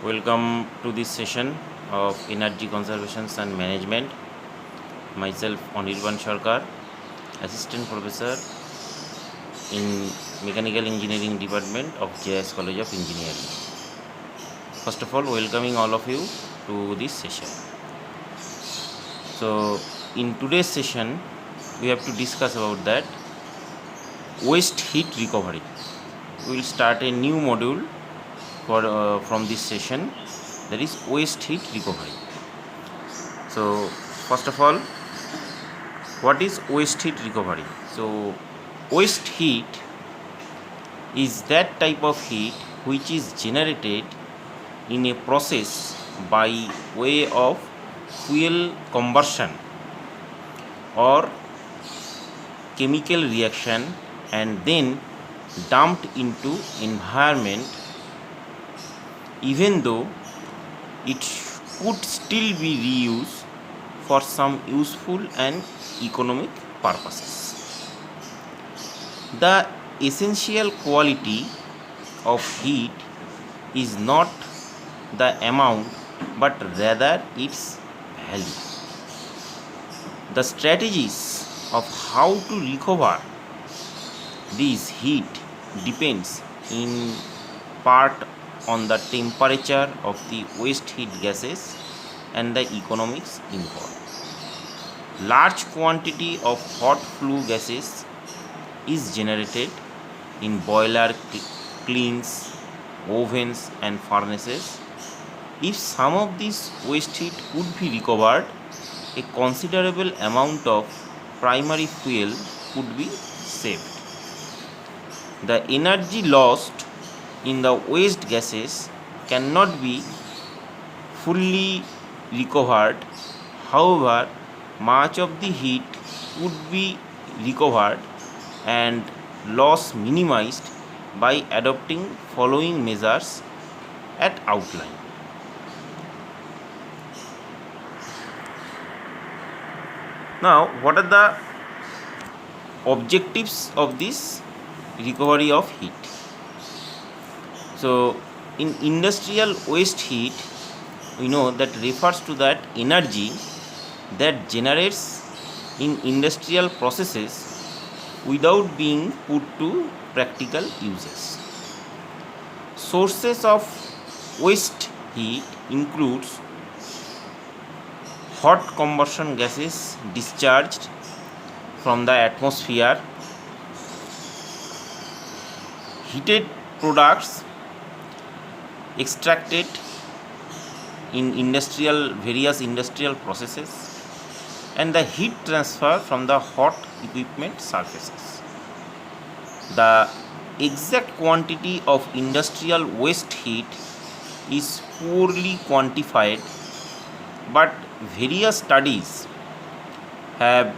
Welcome to this session of Energy Conservation and Management. Myself Anirban Sarkar, Assistant Professor in Mechanical Engineering Department of JS College of Engineering. First of all, welcoming all of you to this session. So, in today's session, we have to discuss about that waste heat recovery. We will start a new module from this session, that is waste heat recovery. So first of all, what is waste heat recovery? So waste heat is that type of heat which is generated in a process by way of fuel conversion or chemical reaction and then dumped into environment, even though it could still be reused for some useful and economic purposes. The essential quality of heat is not the amount but rather its value. The strategies of how to recover this heat depends in part on the temperature of the waste heat gases and the economics involved. Large quantity of hot flue gases is generated in boiler, kilns, ovens and furnaces. If some of this waste heat could be recovered, a considerable amount of primary fuel could be saved. The energy lost in the waste gases cannot be fully recovered. However, much of the heat would be recovered and loss minimized by adopting following measures at outline. Now, what are the objectives of this recovery of heat? So, in industrial waste heat, we know that refers to that energy that generates in industrial processes without being put to practical uses. Sources of waste heat includes hot combustion gases discharged from the atmosphere, heated products extracted in various industrial processes, and the heat transfer from the hot equipment surfaces. The exact quantity of industrial waste heat is poorly quantified, but various studies have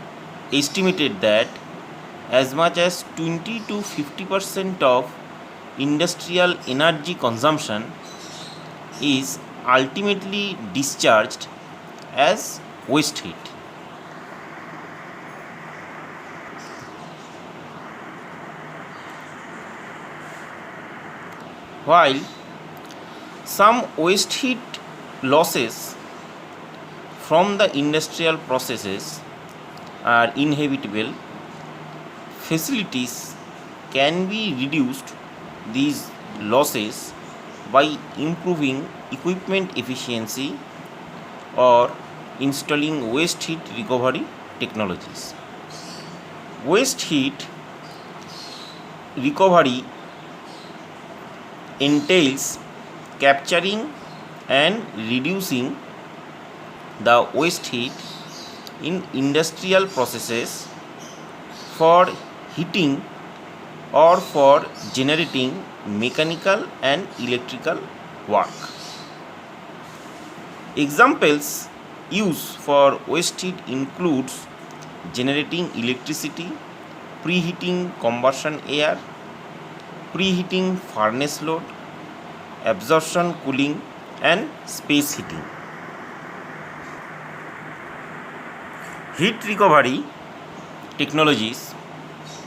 estimated that as much as 20 to 50% of industrial energy consumption is ultimately discharged as waste heat. While some waste heat losses from the industrial processes are inevitable, facilities can be reduced these losses by improving equipment efficiency or installing waste heat recovery technologies. Waste heat recovery entails capturing and reducing the waste heat in industrial processes for heating or for generating mechanical and electrical work. Examples used for waste heat includes generating electricity, preheating combustion air, preheating furnace load, absorption cooling and space heating. Heat recovery technologies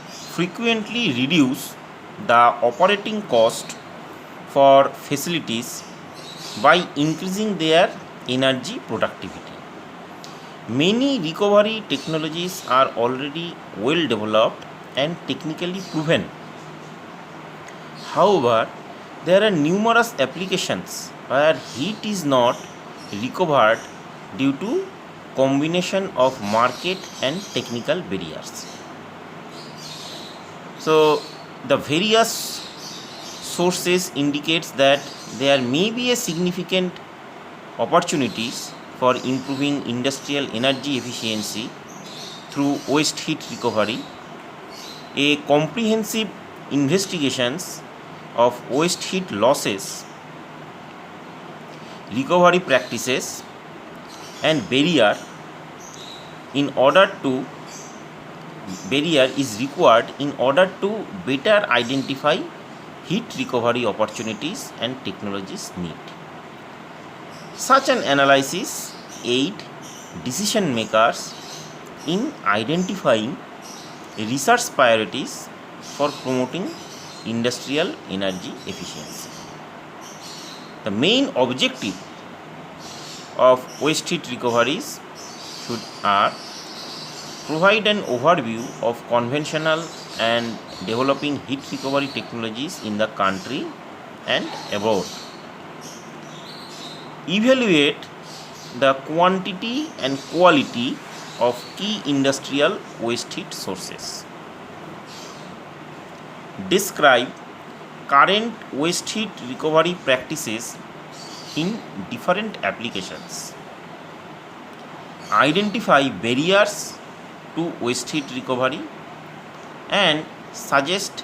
frequently reduce the operating cost for facilities by increasing their energy productivity. Many recovery technologies are already well developed and technically proven. However, there are numerous applications where heat is not recovered due to combination of market and technical barriers. So the various sources indicates that there may be a significant opportunities for improving industrial energy efficiency through waste heat recovery. A comprehensive investigations of waste heat losses, recovery practices and barrier is required in order to better identify heat recovery opportunities and technologies need. Such an analysis aid decision makers in identifying research priorities for promoting industrial energy efficiency. The main objective of waste heat recoveries are provide an overview of conventional and developing heat recovery technologies in the country and abroad. Evaluate the quantity and quality of key industrial waste heat sources. Describe current waste heat recovery practices in different applications. Identify barriers to waste heat recovery and suggest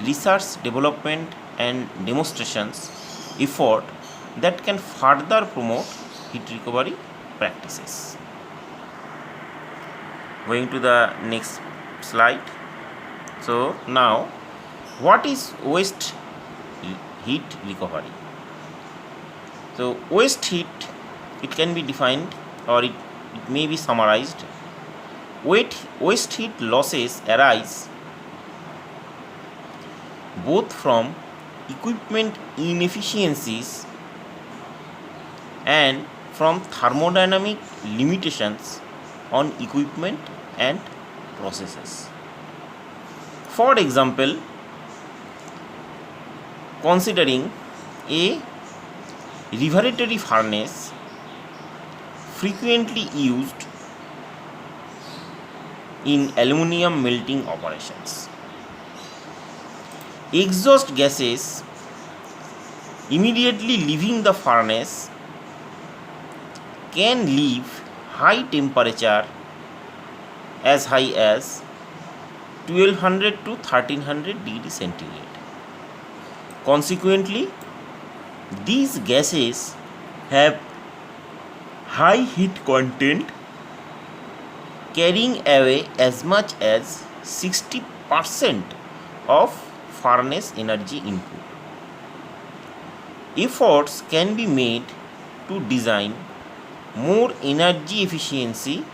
research development and demonstrations effort that can further promote heat recovery practices. Going to the next slide. So now, what is waste heat recovery? So waste heat, it can be defined or it may be summarized. Waste heat losses arise both from equipment inefficiencies and from thermodynamic limitations on equipment and processes. For example, considering a refractory furnace frequently used in aluminum melting operations. Exhaust gases immediately leaving the furnace can leave high temperature as high as 1200 to 1300 degrees centigrade. Consequently, these gases have high heat content, carrying away as much as 60% of furnace energy input. Efforts can be made to design more energy efficiency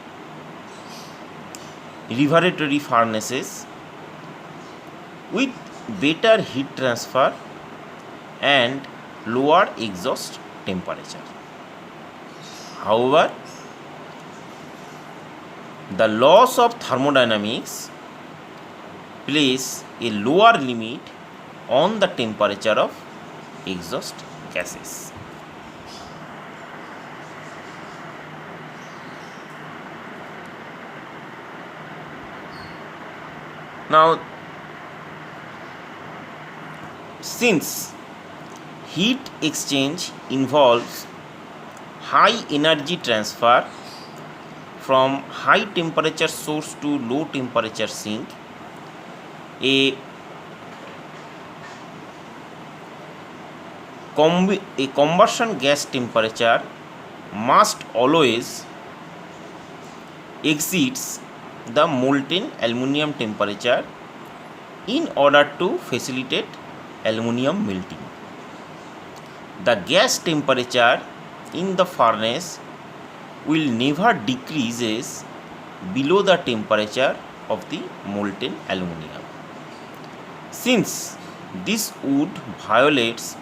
refractory furnaces with better heat transfer and lower exhaust temperature. However, the laws of thermodynamics place a lower limit on the temperature of exhaust gases. Now, since heat exchange involves high energy transfer from high temperature source to low temperature sink, a combustion gas temperature must always exceeds the molten aluminum temperature in order to facilitate aluminum melting. The gas temperature in the furnace will never decreases below the temperature of the molten aluminum, since this would violates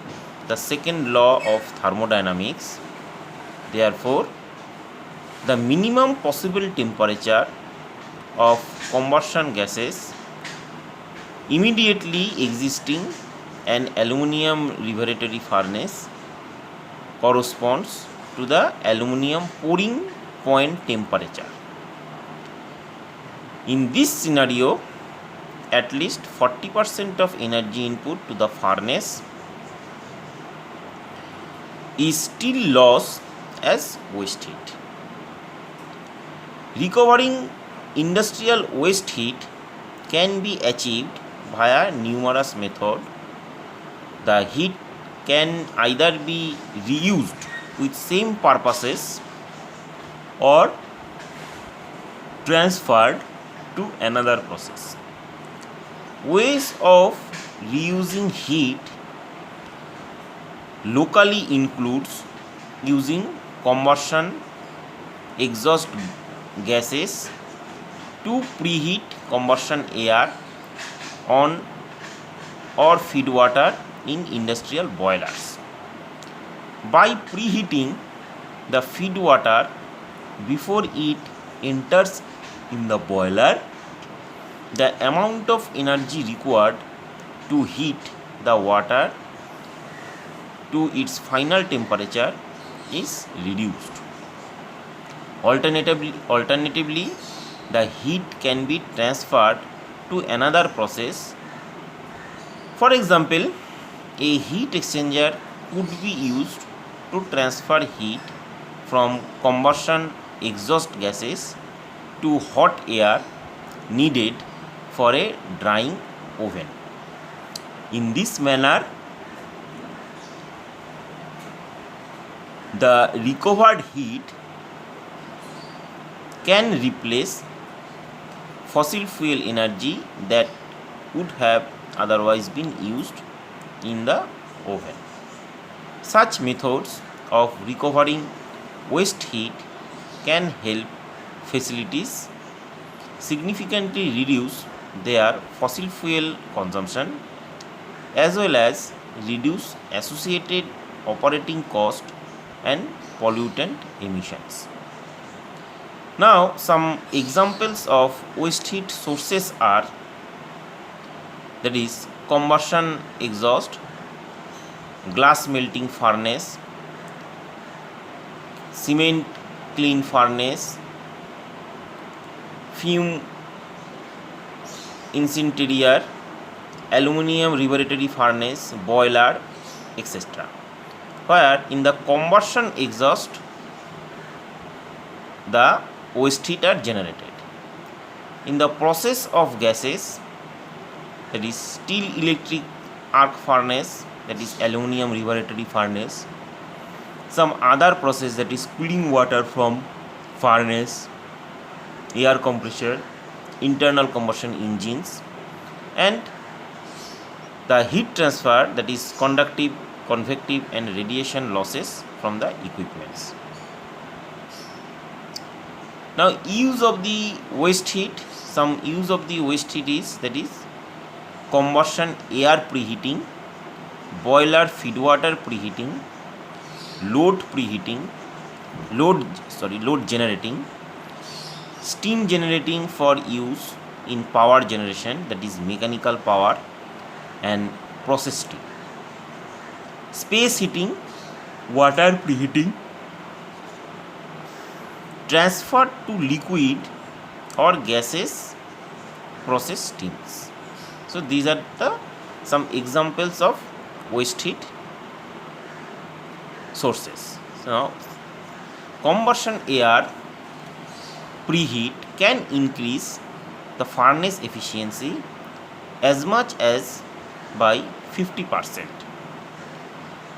the second law of thermodynamics. Therefore, the minimum possible temperature of combustion gases immediately existing an aluminum laboratory furnace corresponds to the aluminum pouring point temperature. In this scenario, at least 40% of energy input to the furnace is still lost as waste heat. Recovering industrial waste heat can be achieved via numerous methods. The heat can either be reused with same purposes or transferred to another process. Ways of reusing heat locally includes using combustion exhaust gases to preheat combustion air on or feed water in industrial boilers. By preheating the feed water before it enters in the boiler, the amount of energy required to heat the water to its final temperature is reduced. Alternatively, the heat can be transferred to another process. For example, a heat exchanger could be used to transfer heat from combustion exhaust gases to hot air needed for a drying oven. In this manner, the recovered heat can replace fossil fuel energy that would have otherwise been used in the oven. Such methods of recovering waste heat can help facilities significantly reduce their fossil fuel consumption as well as reduce associated operating cost and pollutant emissions. Now, some examples of waste heat sources are, that is, combustion exhaust, glass melting furnace, cement kiln furnace, fume incinerator, aluminum laboratory furnace, boiler, etc. Where in the combustion exhaust, the waste heat are generated. In the process of gases, that is steel electric arc furnace, that is aluminum laboratory furnace, some other process, that is cooling water from furnace, air compressor, internal combustion engines, and the heat transfer, that is conductive, convective and radiation losses from the equipments. Now, use of the waste heat, some use of the waste heat is, that is combustion air preheating, boiler feed water preheating, load generating, steam generating for use in power generation, that is mechanical power and process steam, space heating, water preheating, transfer to liquid or gases, process steams. So these are the some examples of waste heat sources. So now, combustion air preheat can increase the furnace efficiency as much as by 50%.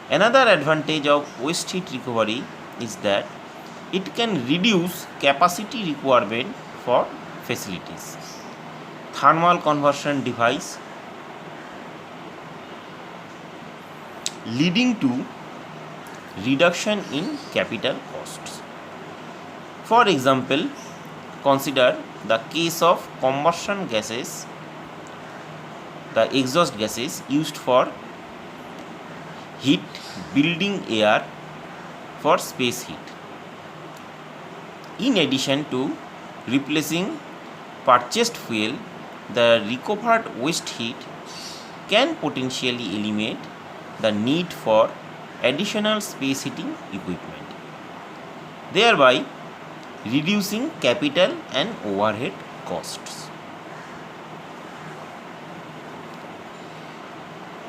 Another advantage of waste heat recovery is that it can reduce capacity requirement for facilities. Thermal conversion device, leading to reduction in capital costs. For example, consider the case of combustion gases, the exhaust gases used for heat building air for space heat. In addition to replacing purchased fuel, the recovered waste heat can potentially eliminate the need for additional space heating equipment, thereby reducing capital and overhead costs.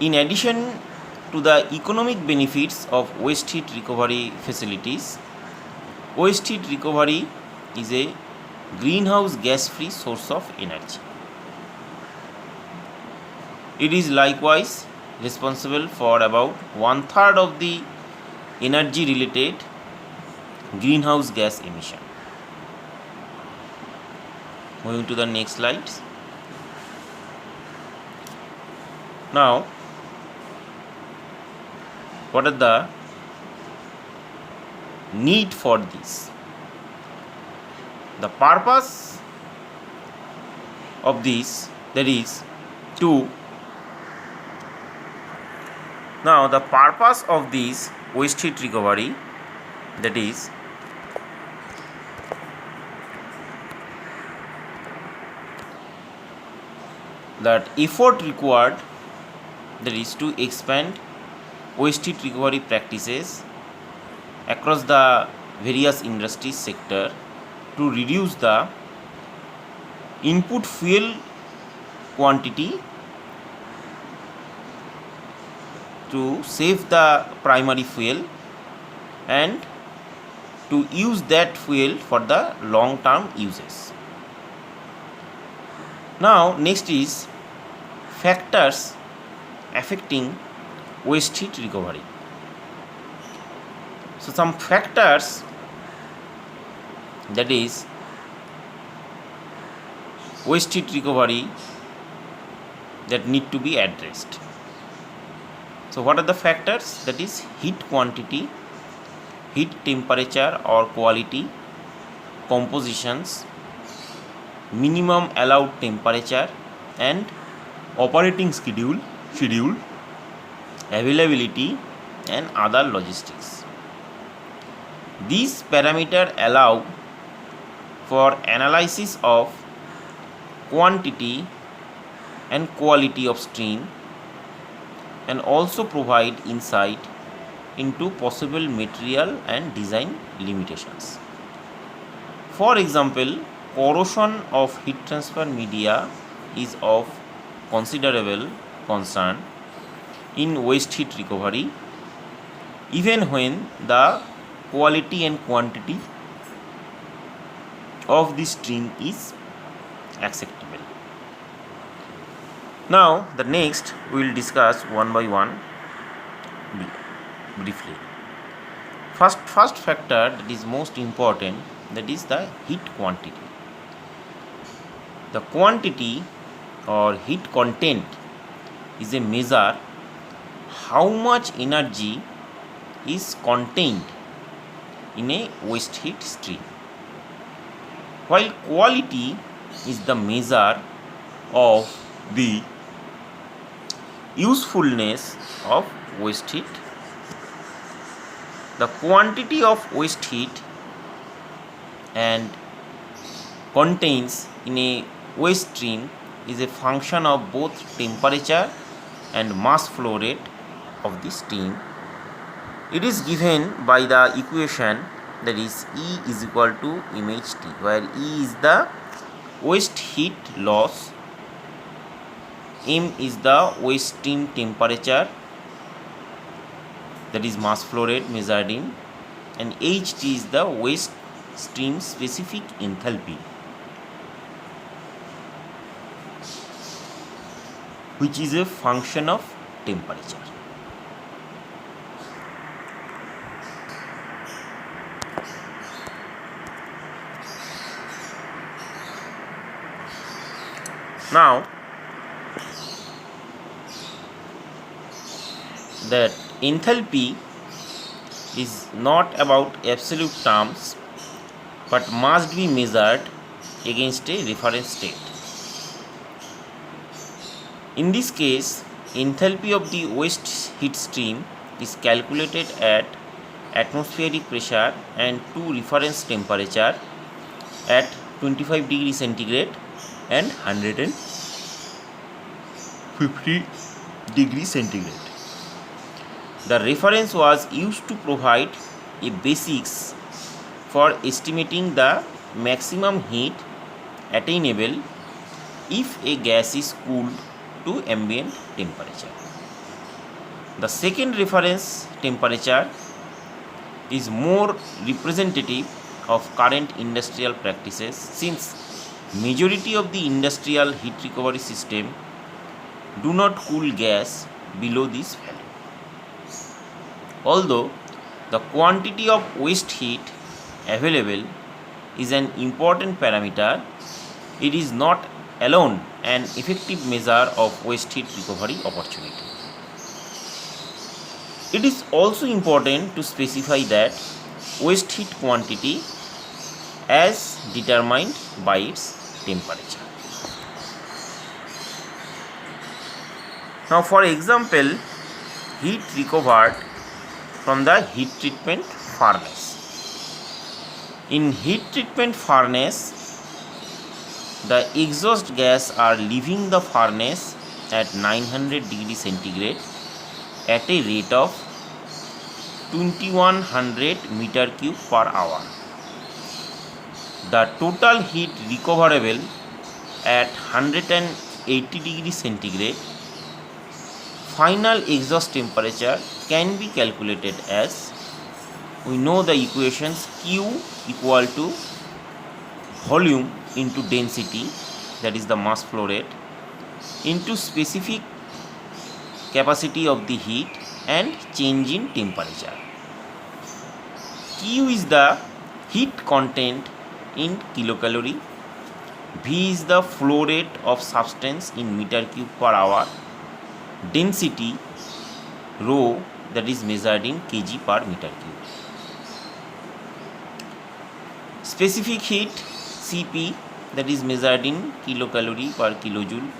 In addition to the economic benefits of waste heat recovery facilities, waste heat recovery is a greenhouse gas free source of energy. It is likewise responsible for about 1/3 of the energy related greenhouse gas emission. Moving to the next slides. Now, what are the need for this? The purpose of this, that is to now the purpose of this waste heat recovery, that is that effort required, that is to expand waste heat recovery practices across the various industry sector to reduce the input fuel quantity, to save the primary fuel and to use that fuel for the long term uses. Now next is factors affecting waste heat recovery. So some factors, that is waste heat recovery, that need to be addressed. So what are the factors? That is heat quantity, heat temperature or quality, compositions, minimum allowed temperature and operating schedule, availability and other logistics. These parameters allow for analysis of quantity and quality of stream and also provide insight into possible material and design limitations. For example, corrosion of heat transfer media is of considerable concern in waste heat recovery, even when the quality and quantity of the stream is acceptable. Now the next we will discuss one by one briefly. First factor that is most important, that is the heat quantity. The quantity or heat content is a measure how much energy is contained in a waste heat stream, while quality is the measure of the usefulness of waste heat. The quantity of waste heat and contains in a waste stream is a function of both temperature and mass flow rate of the stream. It is given by the equation, that is E is equal to mHT, where E is the waste heat loss, M is the waste stream temperature, that is mass flow rate measured in, and HT is the waste stream specific enthalpy, which is a function of temperature. Now that enthalpy is not about absolute terms but must be measured against a reference state. In this case, enthalpy of the waste heat stream is calculated at atmospheric pressure and to reference temperature at 25 degree centigrade and 150 degree centigrade. The reference was used to provide a basis for estimating the maximum heat attainable if a gas is cooled to ambient temperature. The second reference temperature is more representative of current industrial practices, since majority of the industrial heat recovery system do not cool gas below this value. Although the quantity of waste heat available is an important parameter, it is not alone an effective measure of waste heat recovery opportunity. It is also important to specify that waste heat quantity as determined by its temperature. Now, for example, heat recovered from the heat treatment furnace. In heat treatment furnace, the exhaust gas are leaving the furnace at 900 degree centigrade at a rate of 2100 meter cube per hour. The total heat recoverable at 180 degree centigrade final exhaust temperature can be calculated as, we know the equations, Q equal to volume into density, that is the mass flow rate, into specific capacity of the heat and change in temperature. Q is the heat content in kilocalorie, V is the flow rate of substance in meter cube per hour, density rho, that is measured in kg per meter cube. Specific heat Cp, that is measured in kilocalorie per kilojoule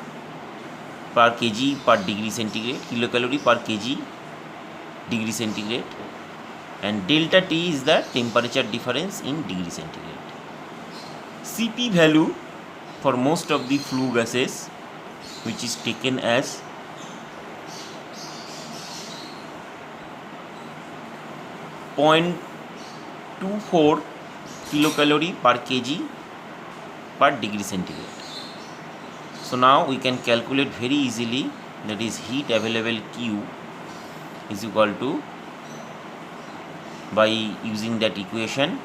per kg per degree centigrade, kilocalorie per kg degree centigrade, and delta T is the temperature difference in degree centigrade. Cp value for most of the flue gases, which is taken as 0.24 kilocalorie per kg per degree centigrade. So now we can calculate very easily, that is heat available Q is equal to, by using that equation,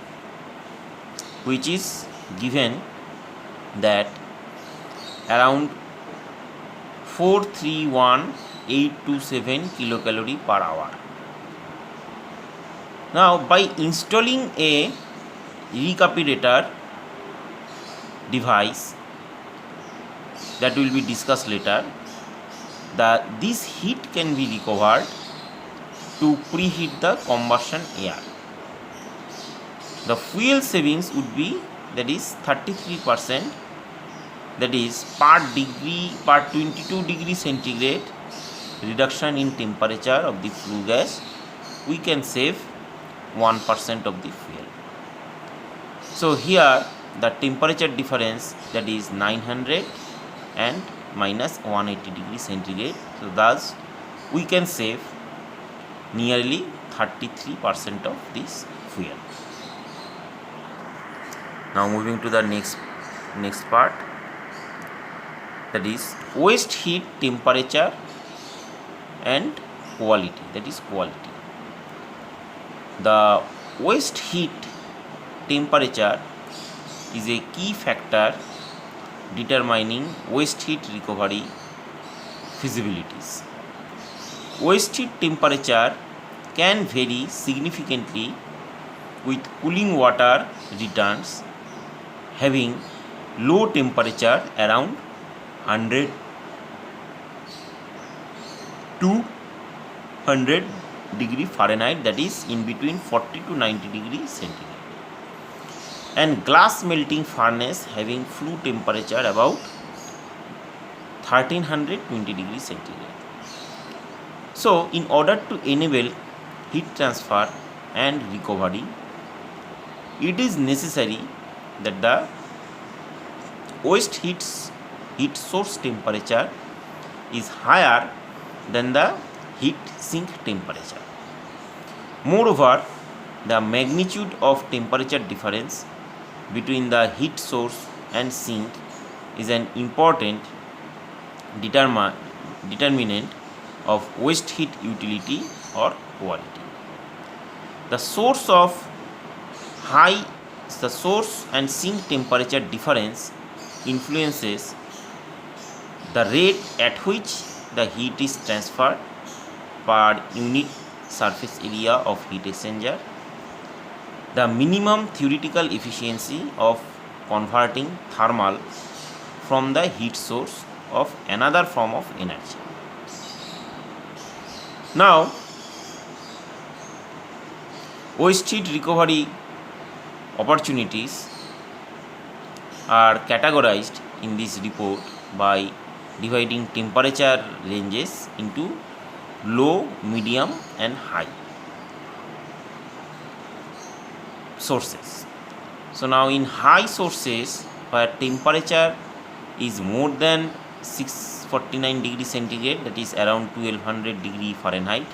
which is given that around 431,827 kilocalorie per hour. Now, by installing a recuperator device that will be discussed later, this heat can be recovered to preheat the combustion air. The fuel savings would be, that is 33%, that is per 22 degree centigrade reduction in temperature of the flue gas, we can save 1% of the fuel. So here the temperature difference, that is 900 and minus 180 degree centigrade, so thus we can save nearly 33% of this fuel. Now moving to the next part, that is waste heat temperature and quality, that is quality. The waste heat temperature is a key factor determining waste heat recovery feasibilities. Waste heat temperature can vary significantly with cooling water returns having low temperature around 100 to 100 degree Fahrenheit, that is in between 40 to 90 degree centigrade, and glass melting furnace having flue temperature about 1320 degree centigrade. So in order to enable heat transfer and recovery, it is necessary that the waste heat source temperature is higher than the heat sink temperature. Moreover, the magnitude of temperature difference between the heat source and sink is an important determinant of waste heat utility or quality. The source and sink temperature difference influences the rate at which the heat is transferred per unit surface area of heat exchanger, the minimum theoretical efficiency of converting thermal from the heat source of another form of energy. Now, waste heat recovery opportunities are categorized in this report by dividing temperature ranges into low, medium and high sources. So now in high sources where temperature is more than 649 degree centigrade, that is around 1200 degree Fahrenheit.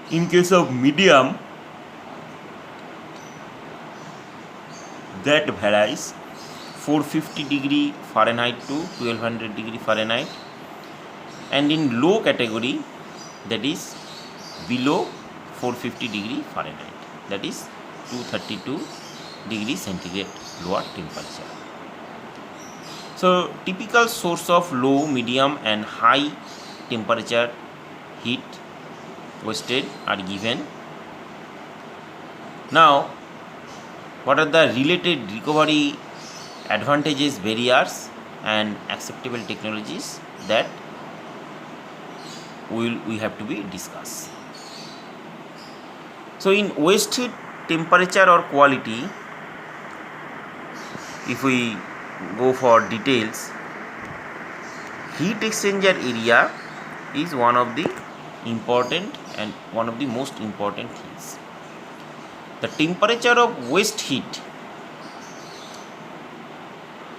In case of medium, that varies 450 degree Fahrenheit to 1200 degree Fahrenheit, and in low category, that is below 450 degree Fahrenheit, that is 232 degree centigrade lower temperature. So typical source of low, medium and high temperature heat wasted are given. Now, what are the related recovery advantages, barriers and acceptable technologies that we have to be discussed. So in waste heat temperature or quality, if we go for details, heat exchanger area is one of the important and one of the most important things. The temperature of waste heat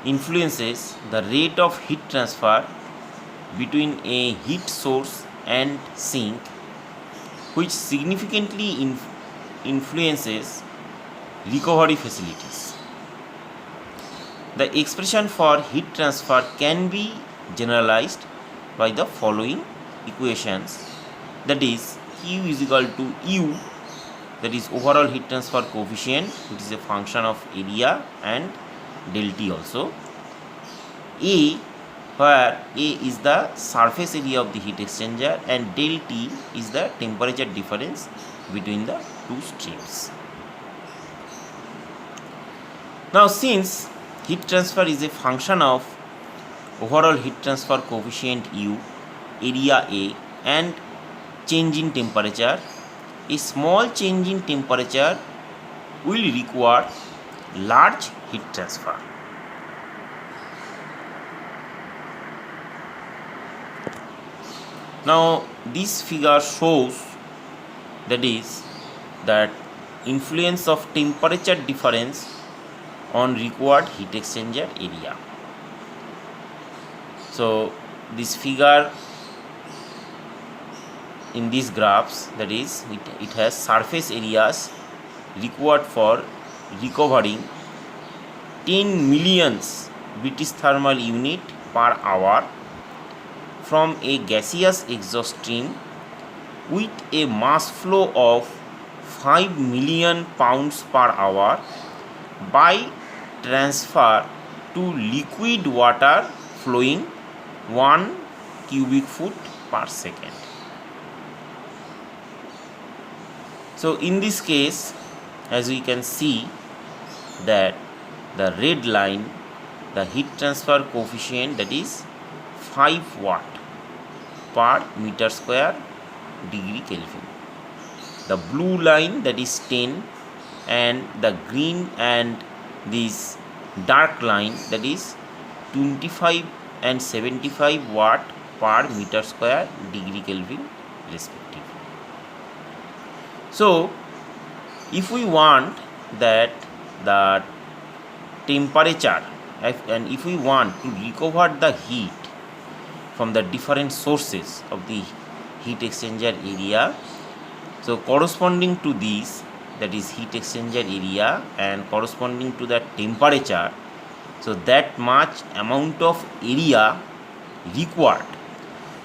influences the rate of heat transfer between a heat source and sink, which significantly influences recovery facilities. The expression for heat transfer can be generalized by the following equations, that is Q is equal to U, that is overall heat transfer coefficient, which is a function of area, and del T also. A, where A is the surface area of the heat exchanger and del T is the temperature difference between the two streams. Now, since heat transfer is a function of overall heat transfer coefficient U, area A and change in temperature, a small change in temperature will require large heat transfer. Now this figure shows that influence of temperature difference on required heat exchanger area. So this figure in these graphs, that is it has surface areas required for recovering 10 millions British thermal unit per hour from a gaseous exhaust stream with a mass flow of 5 million pounds per hour by transfer to liquid water flowing 1 cubic foot per second. So in this case, as we can see that the red line, the heat transfer coefficient, that is 5 watt per meter square degree Kelvin. The blue line, that is 10, and the green and this dark line, that is 25 and 75 watt per meter square degree Kelvin respective. So if we want that the temperature and if we want to recover the heat from the different sources of the heat exchanger area, so corresponding to this, that is heat exchanger area and corresponding to the temperature, so that much amount of area required.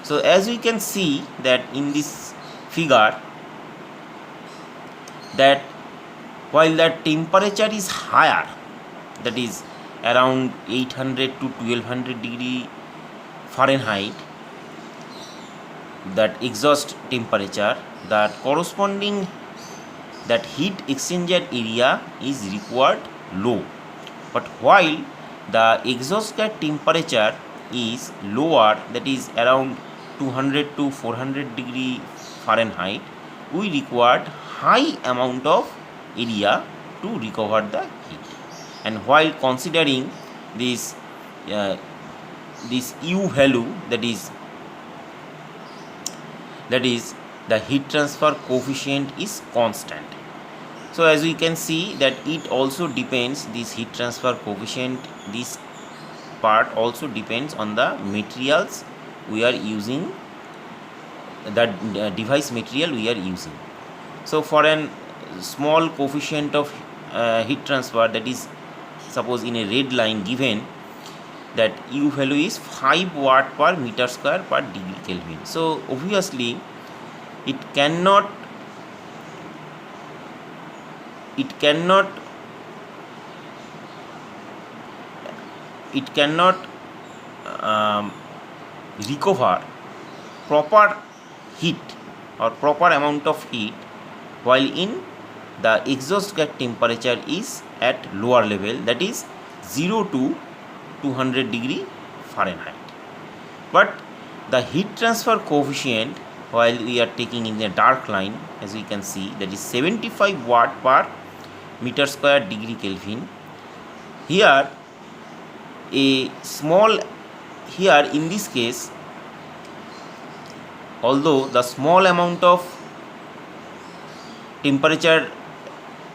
So as we can see that in this figure, that while the temperature is higher, that is around 800 to 1200 degree Fahrenheit, that exhaust temperature, that corresponding that heat exchanger area is required low. But while the exhaust gas temperature is lower, that is around 200 to 400 degree Fahrenheit, we required high amount of area to recover the heat. And while considering this U value, that is the heat transfer coefficient is constant. So as we can see that it also depends, this heat transfer coefficient, this part also depends on the materials we are using, the device material we are using. So for an small coefficient of heat transfer, that is suppose in a red line given, that U value is 5 watt per meter square per degree Kelvin. So obviously it cannot recover proper heat or proper amount of heat while in the exhaust gas temperature is at lower level, that is 0 to 200 degree Fahrenheit. But the heat transfer coefficient, while we are taking in a dark line, as we can see, that is 75 watt per meter square degree Kelvin. Here in this case, although the small amount of temperature,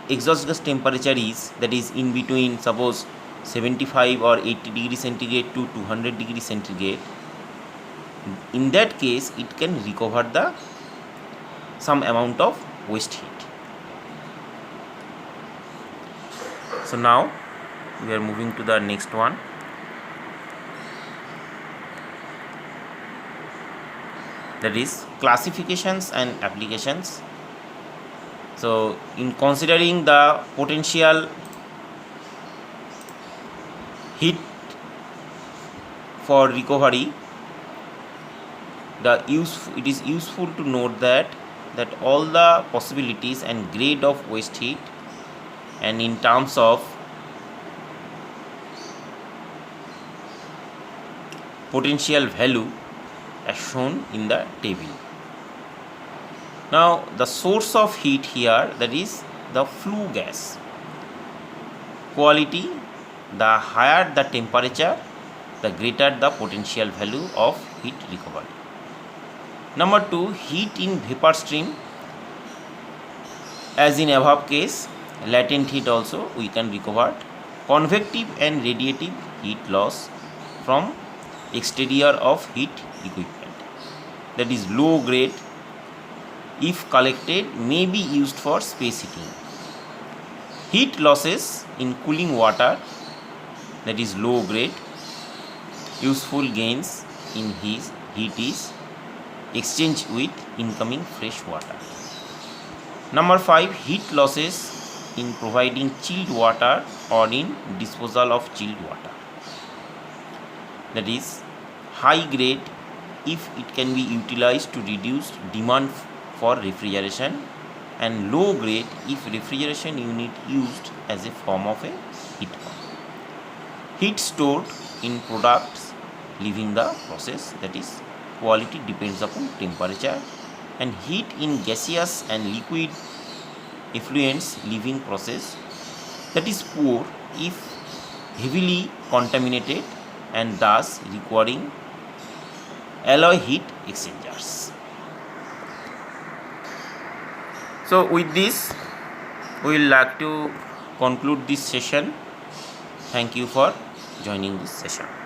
exhaust gas temperature is, that is in between suppose 75 or 80 degree centigrade to 200 degree centigrade, in that case it can recover the some amount of waste heat. So now we are moving to the next one, that is classifications and applications. So in considering the potential heat for recovery, it is useful to note that all the possibilities and grade of waste heat and in terms of potential value as shown in the table. Now the source of heat here, that is the flue gas quality, the higher the temperature, the greater the potential value of heat recovery. Number 2, heat in vapor stream. As in above case, latent heat also we can recover. Convective and radiative heat loss from exterior of heat equipment, that is low grade, if collected may be used for space heating. Heat losses in cooling water, that is low grade. Useful gains in heat is exchange with incoming fresh water. Number 5, heat losses in providing chilled water or in disposal of chilled water, that is high grade if it can be utilized to reduce demand for refrigeration, and low grade if refrigeration unit used as a form of a heat pump. Heat stored in products leaving the process, that is quality depends upon temperature, and heat in gaseous and liquid effluents leaving process, that is poor if heavily contaminated and thus requiring alloy heat exchangers. So with this, we will like to conclude this session. Thank you for joining this session.